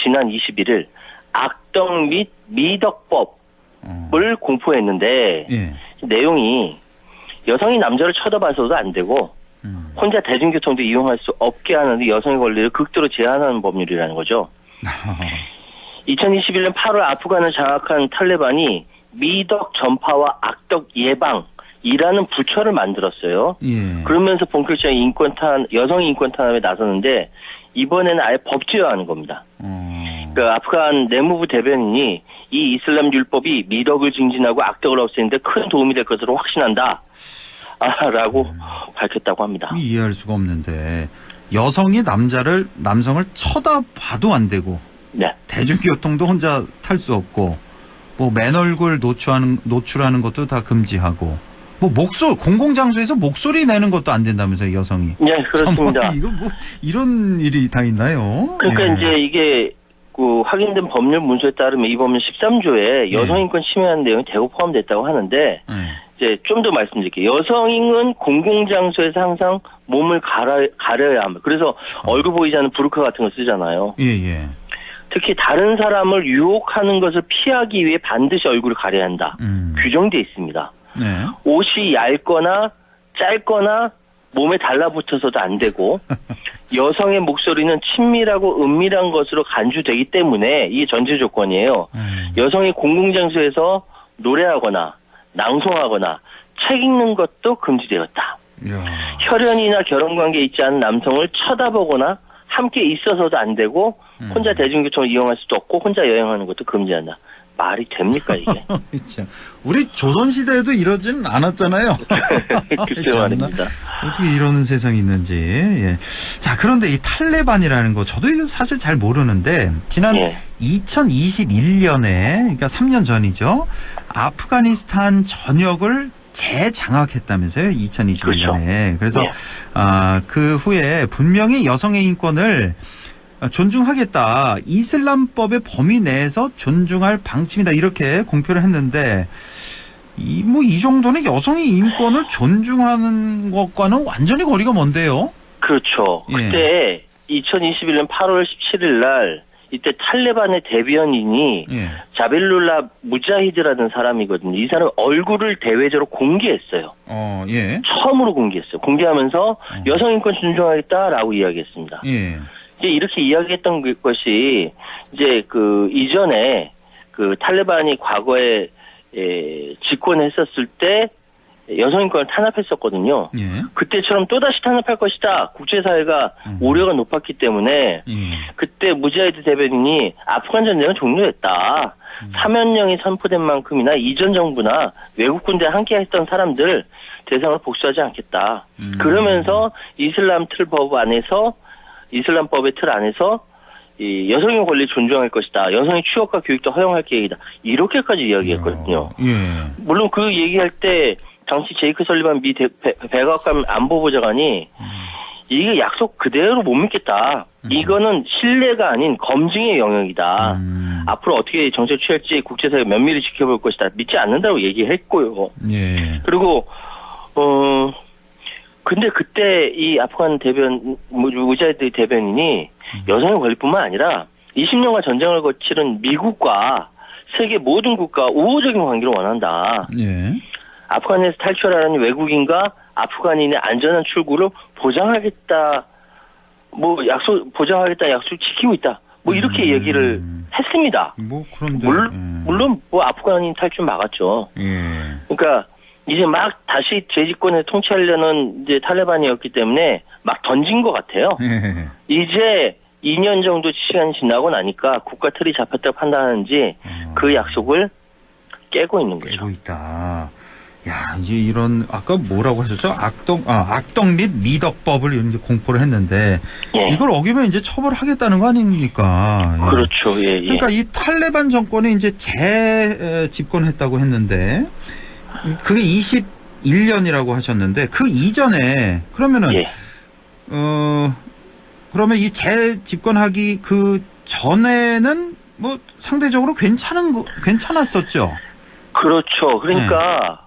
K: 지난 21일 악덕 및 미덕법을 공포했는데 내용이 여성이 남자를 쳐다봐서도 안 되고 혼자 대중교통도 이용할 수 없게 하는 여성의 권리를 극도로 제한하는 법률이라는 거죠. 2021년 8월 아프간을 장악한 탈레반이 미덕 전파와 악덕 예방이라는 부처를 만들었어요. 그러면서 본격적인 여성 인권 탄압에 나서는데 이번에는 아예 법제화하는 겁니다. 그러니까 아프간 내무부 대변인이 이 이슬람 율법이 미덕을 증진하고 악덕을 없애는데 큰 도움이 될 것으로 확신한다. 라고 밝혔다고 합니다.
B: 이해할 수가 없는데 여성이 남성을 쳐다봐도 안 되고 대중교통도 혼자 탈 수 없고 뭐 맨얼굴 노출하는 것도 다 금지하고 뭐 공공장소에서 목소리 내는 것도 안 된다면서요, 여성이.
K: 네, 그렇습니다.
B: 이거 뭐 이런 일이 다 있나요?
K: 그러니까 이제 이게 그 확인된 법률 문서에 따르면 이 법률 13조에 여성인권 침해하는 내용이 대거 포함됐다고 하는데 이제 좀 더 말씀드릴게요. 여성은 공공장소에서 항상 몸을 가려야 합니다. 그래서 얼굴 보이지 않는 부르카 같은 거 쓰잖아요.
B: 예.
K: 특히 다른 사람을 유혹하는 것을 피하기 위해 반드시 얼굴을 가려야 한다. 규정되어 있습니다.
B: 네.
K: 옷이 얇거나 짧거나 몸에 달라붙어서도 안 되고 여성의 목소리는 친밀하고 은밀한 것으로 간주되기 때문에 이게 전제 조건이에요. 여성이 공공장소에서 노래하거나 낭송하거나 책 읽는 것도 금지되었다. 혈연이나 결혼관계에 있지 않은 남성을 쳐다보거나 함께 있어서도 안 되고 혼자 대중교통을 이용할 수도 없고 혼자 여행하는 것도 금지한다. 말이 됩니까 이게?
B: 그렇죠. 우리 조선시대에도 이러진 않았잖아요.
K: 글쎄 말입니다.
B: 어떻게 이러는 세상이 있는지. 예. 자, 그런데 이 탈레반이라는 거 저도 이거 사실 잘 모르는데 지난 2021년에 그러니까 3년 전이죠. 아프가니스탄 전역을 재장악했다면서요. 2021년에. 그렇죠. 그래서 그 후에 분명히 여성의 인권을 존중하겠다. 이슬람법의 범위 내에서 존중할 방침이다. 이렇게 공표를 했는데 이 정도는 여성의 인권을 존중하는 것과는 완전히 거리가 먼데요.
K: 그렇죠. 그때 2021년 8월 17일 날 이때 탈레반의 대변인이 자빌룰라 무자히드라는 사람이거든요. 이 사람 얼굴을 대외적으로 공개했어요. 처음으로 공개했어요. 공개하면서 여성 인권 존중하겠다라고 이야기했습니다. 이렇게 이야기했던 것이 이제 그 이전에 그 탈레반이 과거에 집권했었을 때 여성인권을 탄압했었거든요. 그때처럼 또다시 탄압할 것이다. 국제사회가 우려가 높았기 때문에 그때 무자히드 대변인이 아프간 전쟁은 종료했다. 사면령이 선포된 만큼이나 이전 정부나 외국 군대에 함께 했던 사람들 대상으로 복수하지 않겠다. 그러면서 이슬람법의 틀 안에서 이 여성의 권리 존중할 것이다. 여성의 취업과 교육도 허용할 계획이다. 이렇게까지 이야기했거든요. 물론 그 얘기할 때 당시 제이크 설리반 미 백악관 안보보좌관이 이게 약속 그대로 못 믿겠다. 이거는 신뢰가 아닌 검증의 영역이다. 앞으로 어떻게 정책 취할지 국제사회가 면밀히 지켜볼 것이다. 믿지 않는다고 얘기했고요. 그리고 근데 그때 이 아프간 무자히드 대변인이 여성의 권리뿐만 아니라 20년간 전쟁을 거치른 미국과 세계 모든 국가와 우호적인 관계를 원한다. 아프간에서 탈출하는 외국인과 아프간인의 안전한 출구를 보장하겠다. 보장하겠다 약속 지키고 있다. 이렇게 얘기를 했습니다.
B: 그런데
K: 물론 아프간인 탈출 막았죠. 그러니까 이제 막 다시 재집권에 통치하려는 이제 탈레반이었기 때문에 막 던진 것 같아요. 이제 2년 정도 시간이 지나고 나니까 국가 틀이 잡혔다고 판단하는지 그 약속을 깨고 있는 거죠.
B: 깨고 있다. 야, 이제 이런 아까 뭐라고 하셨죠? 악덕 및 미덕법을 이제 공포를 했는데 이걸 어기면 이제 처벌하겠다는 거 아닙니까?
K: 그렇죠.
B: 그러니까 이 탈레반 정권이 이제 재집권했다고 했는데 그게 21년이라고 하셨는데 그 이전에 그러면은 그러면 이 재집권하기 그 전에는 상대적으로 괜찮았었죠.
K: 그렇죠. 그러니까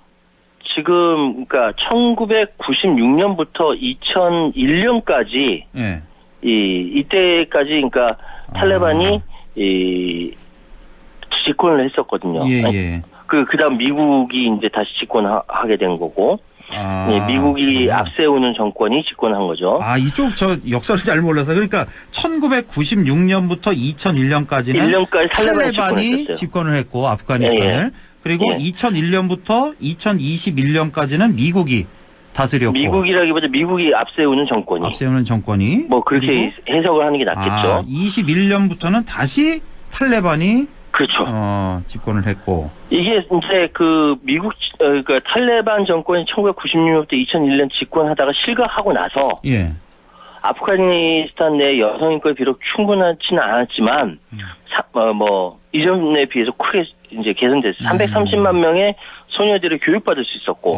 K: 지금 그러니까 1996년부터 2001년까지 이때까지 그러니까 탈레반이 집권을 했었거든요. 그다음 미국이 이제 다시 집권하게 된 거고. 미국이 앞세우는 정권이 집권한 거죠.
B: 이쪽 저 역사를 잘 몰라서 그러니까 1996년부터 2001년까지는 탈레반이 집권을 했고 아프가니스탄을 그리고 2001년부터 2021년까지는 미국이 다스렸고
K: 미국이라기보다 미국이 앞세우는 정권이 그렇게 해석을 하는 게 낫겠죠.
B: 21년부터는 다시 탈레반이
K: 그렇죠.
B: 집권을 했고.
K: 이게 이제 그 미국, 그러니까 탈레반 정권이 1996년부터 2001년 집권하다가 실각하고 나서. 아프가니스탄 내 여성 인권이 비록 충분하지는 않았지만, 이전에 비해서 크게 이제 개선됐어요. 330만 명의 소녀들이 교육받을 수 있었고,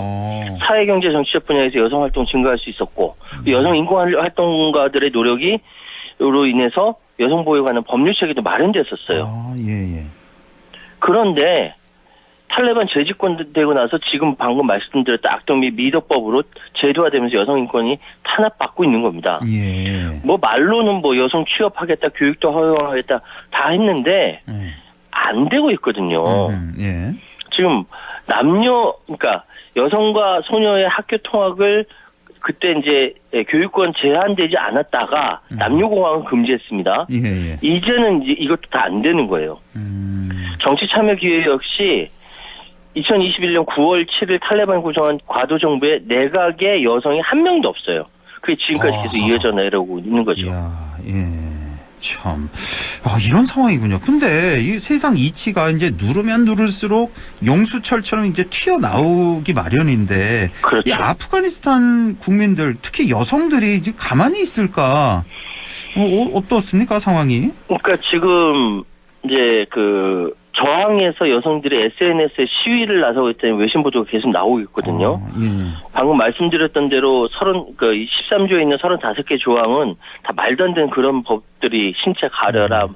K: 사회, 경제, 정치적 분야에서 여성 활동 증가할 수 있었고, 여성 인권 활동가들의 노력으로 인해서 여성 보호에 관한 법률 체계도 마련됐었어요.
B: 예.
K: 그런데 탈레반 재집권되고 나서 지금 방금 말씀드렸던 악동 및 미덕법으로 제도화되면서 여성 인권이 탄압받고 있는 겁니다.
B: 예.
K: 뭐 말로는 뭐 여성 취업하겠다, 교육도 허용하겠다 다 했는데 안 되고 있거든요.
B: 예.
K: 지금 그러니까 여성과 소녀의 학교 통학을 그때 이제 교육권 제한되지 않았다가 남녀공학은 금지했습니다.
B: 예.
K: 이제는 이제 이것도 다 안 되는 거예요. 정치 참여 기회 역시 2021년 9월 7일 탈레반이 구성한 과도 정부에 내각에 여성이 한 명도 없어요. 그게 지금까지 계속 이어져 내려오고 있는 거죠.
B: 참. 이런 상황이군요. 근데 이 세상 이치가 이제 누르면 누를수록 용수철처럼 이제 튀어나오기 마련인데.
K: 그렇죠.
B: 이 아프가니스탄 국민들, 특히 여성들이 이제 가만히 있을까? 어떻습니까, 상황이?
K: 그러니까 지금 이제 저항에서 여성들이 SNS에 시위를 나서고 있다는 외신 보도가 계속 나오고 있거든요. 방금 말씀드렸던 대로 13조에 있는 35개 조항은 다 말도 안 되는 그런 법들이 신체 가려라,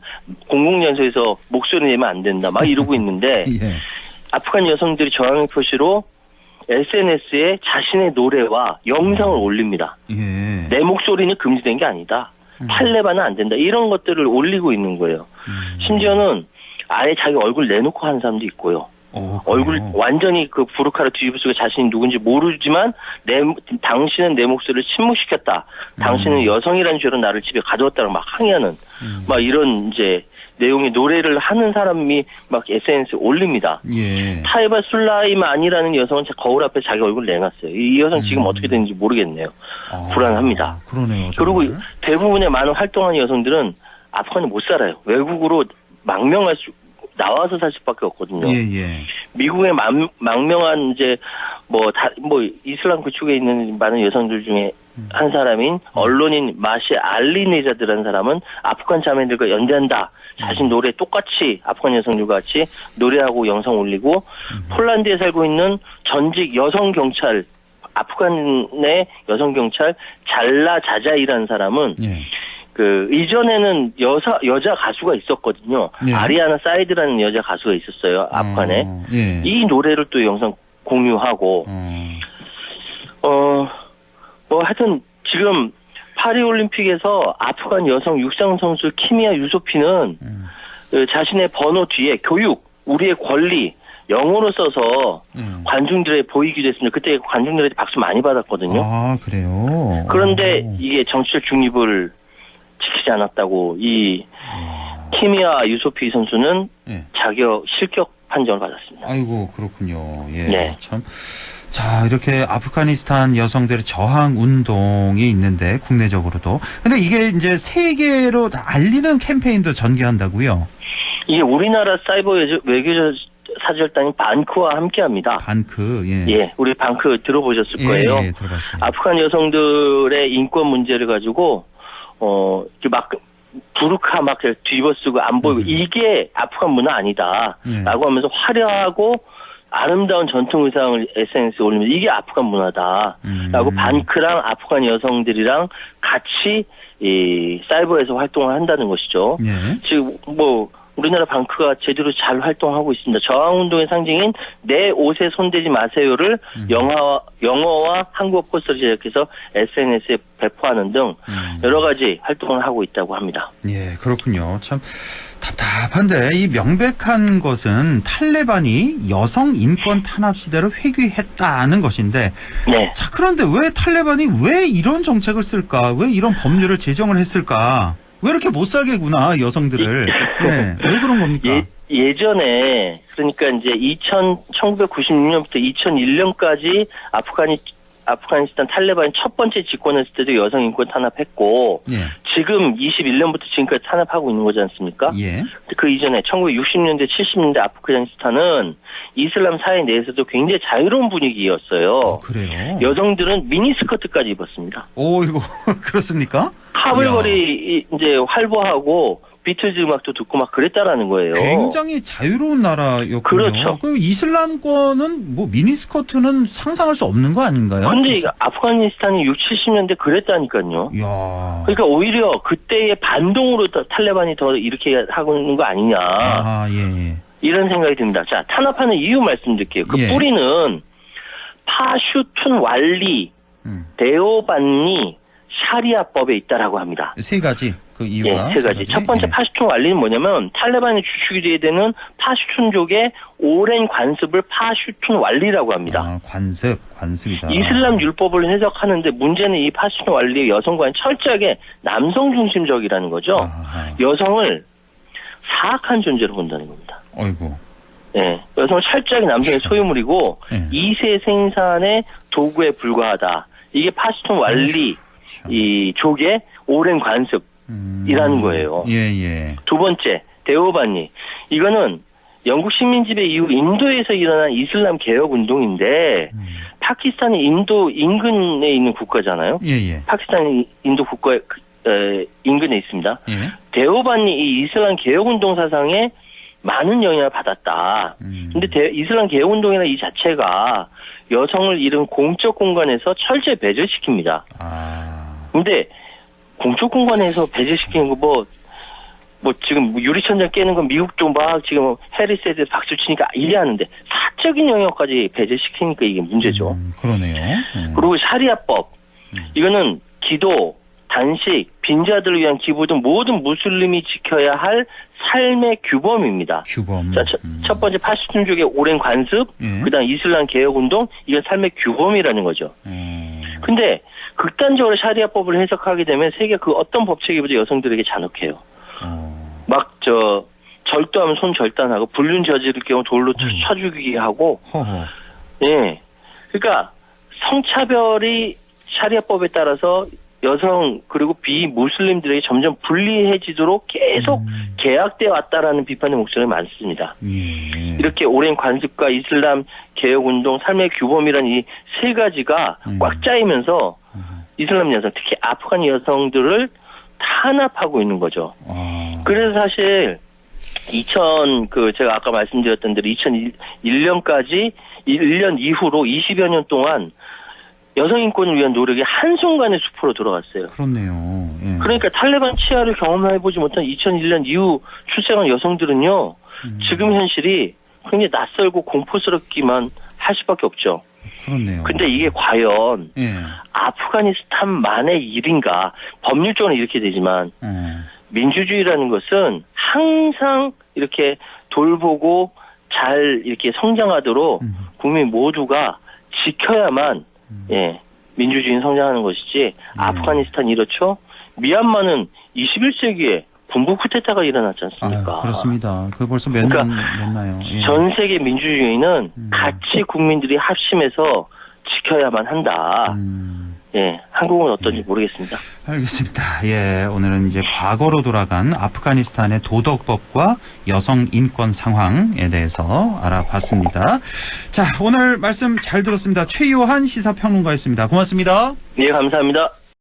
K: 공공연소에서 목소리 내면 안 된다, 막 이러고 있는데 아프간 여성들이 저항의 표시로 SNS에 자신의 노래와 영상을 올립니다. 내 목소리는 금지된 게 아니다. 탈레반은 안 된다. 이런 것들을 올리고 있는 거예요. 심지어는 아예 자기 얼굴 내놓고 하는 사람도 있고요. 얼굴 완전히 부르카를 뒤집어 쓰고 자신이 누군지 모르지만 당신은 내 목소리를 침묵시켰다. 당신은 여성이라는 죄로 나를 집에 가져왔다고 막 항의하는 막 이런 이제 내용의 노래를 하는 사람이 막 SNS에 올립니다. 타이바 술라이만이라는 여성은 거울 앞에 자기 얼굴 내놨어요. 이 여성 지금 어떻게 되는지 모르겠네요. 불안합니다.
B: 그러네요.
K: 그리고 대부분의 많은 활동하는 여성들은 아프간에 못 살아요. 외국으로 나와서 살 수밖에 없거든요. 미국의 망명한 이제 이슬람 그쪽에 있는 많은 여성들 중에 한 사람인 언론인 마시 알리네자드라는 사람은 아프간 자매들과 연대한다. 자신 노래 똑같이 아프간 여성들과 같이 노래하고 영상 올리고 폴란드에 살고 있는 전직 여성 경찰 아프간의 여성 경찰 잘라 자자이라는 사람은 이전에는 여자 가수가 있었거든요. 아리아나 사이드라는 여자 가수가 있었어요. 아프간에. 이 노래를 또 영상 공유하고, 하여튼 지금 파리올림픽에서 아프간 여성 육상 선수 키미아 유소피는 자신의 번호 뒤에 교육, 우리의 권리, 영어로 써서 관중들에 보이기도 했습니다. 그때 관중들한테 박수 많이 받았거든요.
B: 그래요?
K: 그런데 이게 정치적 중립을 지키지 않았다고 이 키미아 유소피 선수는 실격 판정을 받았습니다.
B: 아이고 그렇군요. 참. 자, 이렇게 아프가니스탄 여성들의 저항 운동이 있는데 국내적으로도. 근데 이게 이제 세계로 알리는 캠페인도 전개한다고요?
K: 이게 우리나라 사이버 외교 사절단인 반크와 함께합니다.
B: 반크,
K: 우리 반크 들어보셨을 거예요.
B: 들어봤습니다.
K: 아프간 여성들의 인권 문제를 가지고 부르카 막 뒤집어 쓰고 안 보이고 이게 아프간 문화 아니다라고 하면서 화려하고 아름다운 전통 의상을 SNS에 올리면서 이게 아프간 문화다라고 반크랑 아프간 여성들이랑 같이 이 사이버에서 활동을 한다는 것이죠. 지금 우리나라 방크가 제대로 잘 활동하고 있습니다. 저항운동의 상징인 내 옷에 손대지 마세요를 영어와 한국어 포스터를 제작해서 SNS에 배포하는 등 여러 가지 활동을 하고 있다고 합니다.
B: 그렇군요. 참 답답한데 이 명백한 것은 탈레반이 여성 인권 탄압 시대를 회귀했다는 것인데 자, 그런데 왜 탈레반이 왜 이런 정책을 쓸까? 왜 이런 법률을 제정을 했을까? 왜 이렇게 못 살게 구나 여성들을. 왜 그런 겁니까?
K: 예전에 그러니까 이제 1996년부터 2001년까지 아프가니스탄 탈레반이 첫 번째 집권했을 때도 여성 인권 탄압했고 지금 21년부터 지금까지 탄압하고 있는 거지 않습니까? 그 이전에 1960년대 70년대 아프가니스탄은 이슬람 사회 내에서도 굉장히 자유로운 분위기였어요.
B: 그래요?
K: 여성들은 미니스커트까지 입었습니다.
B: 이거 그렇습니까?
K: 카불거리 이제 활보하고 비틀즈 음악도 듣고 막 그랬다라는 거예요.
B: 굉장히 자유로운 나라였군요.
K: 그렇죠.
B: 그 이슬람권은 뭐 미니스커트는 상상할 수 없는 거 아닌가요?
K: 근데 아프가니스탄이 60, 70년대 그랬다니까요.
B: 야.
K: 그러니까 오히려 그때의 반동으로 탈레반이 더 이렇게 하고 있는 거 아니냐.
B: 아, 예.
K: 이런 생각이 듭니다. 자, 탄압하는 이유 말씀드릴게요. 그 뿌리는 파슈툰 왈리, 데오반니, 샤리아법에 있다라고 합니다.
B: 세 가지 그 이유가.
K: 세 가지. 첫 번째 파슈툰 왈리는 뭐냐면 탈레반의 주축이 돼야 되는 파슈툰족의 오랜 관습을 파슈툰 왈리라고 합니다.
B: 아, 관습이다.
K: 이슬람 율법을 해석하는데 문제는 이 파슈툰 왈리의 여성과는 철저하게 남성 중심적이라는 거죠. 여성을 사악한 존재로 본다는 겁니다.
B: 어이고.
K: 네, 여성은 철저하게 남성의 소유물이고 이세 생산의 도구에 불과하다. 이게 파슈툰 왈리 이 족의 오랜 관습이라는 거예요.
B: 예.
K: 두 번째, 데오바니. 이거는 영국 식민지배 이후 인도에서 일어난 이슬람 개혁 운동인데 파키스탄이 인도 인근에 있는 국가잖아요.
B: 예.
K: 파키스탄이 인도 국가 인근에 있습니다.
B: 예.
K: 데오바니 이 이슬람 개혁 운동 사상에 많은 영향을 받았다. 근데 이슬람 개혁 운동이나 이 자체가 여성을 이런 공적 공간에서 철저히 배제시킵니다. 근데 공적 공간에서 배제시키는 거 뭐 지금 유리천장 깨는 건 미국도 막 지금 해리스에 대해서 박수 치니까 이해하는데 사적인 영역까지 배제시키니까 이게 문제죠.
B: 그러네요.
K: 그리고 샤리아법. 이거는 기도, 단식, 빈자들을 위한 기부 등 모든 무슬림이 지켜야 할 삶의 규범입니다.
B: 규범.
K: 자, 첫 번째 파슈툰족의 오랜 관습, 그다음 이슬람 개혁 운동, 이건 삶의 규범이라는 거죠. 근데 극단적으로 샤리아법을 해석하게 되면 세계 그 어떤 법칙이보다 여성들에게 잔혹해요. 막 절도하면 손 절단하고 불륜 저지를 경우 돌로 쳐 죽이게 하고. 예. 그러니까 성차별이 샤리아법에 따라서 여성 그리고 비무슬림들에게 점점 불리해지도록 계속 계약돼 왔다라는 비판의 목소리가 많습니다. 이렇게 오랜 관습과 이슬람 개혁운동, 삶의 규범이라는 이 세 가지가 꽉 짜이면서 이슬람 여성, 특히 아프간 여성들을 탄압하고 있는 거죠. 그래서 사실 제가 아까 말씀드렸던 대로 2001년까지 1년 이후로 20여 년 동안 여성 인권을 위한 노력이 한순간에 수포로 들어갔어요.
B: 그렇네요. 예.
K: 그러니까 탈레반 치하를 경험해보지 못한 2001년 이후 출생한 여성들은요. 지금 현실이 굉장히 낯설고 공포스럽기만 할 수밖에 없죠.
B: 그렇네요.
K: 근데 이게 과연 아프가니스탄만의 일인가. 법률적으로 이렇게 되지만 민주주의라는 것은 항상 이렇게 돌보고 잘 이렇게 성장하도록 국민 모두가 지켜야만 민주주의는 성장하는 것이지 아프가니스탄이 이렇죠. 미얀마는 21세기에 군부 쿠데타가 일어났지 않습니까?
B: 그렇습니다. 그 벌써 몇 년 됐나요?
K: 전 세계 민주주의는 같이 국민들이 합심해서 지켜야만 한다. 한국은 어떤지 모르겠습니다.
B: 알겠습니다. 오늘은 이제 과거로 돌아간 아프가니스탄의 도덕법과 여성 인권 상황에 대해서 알아봤습니다. 자, 오늘 말씀 잘 들었습니다. 최요한 시사평론가였습니다. 고맙습니다.
K: 예, 감사합니다.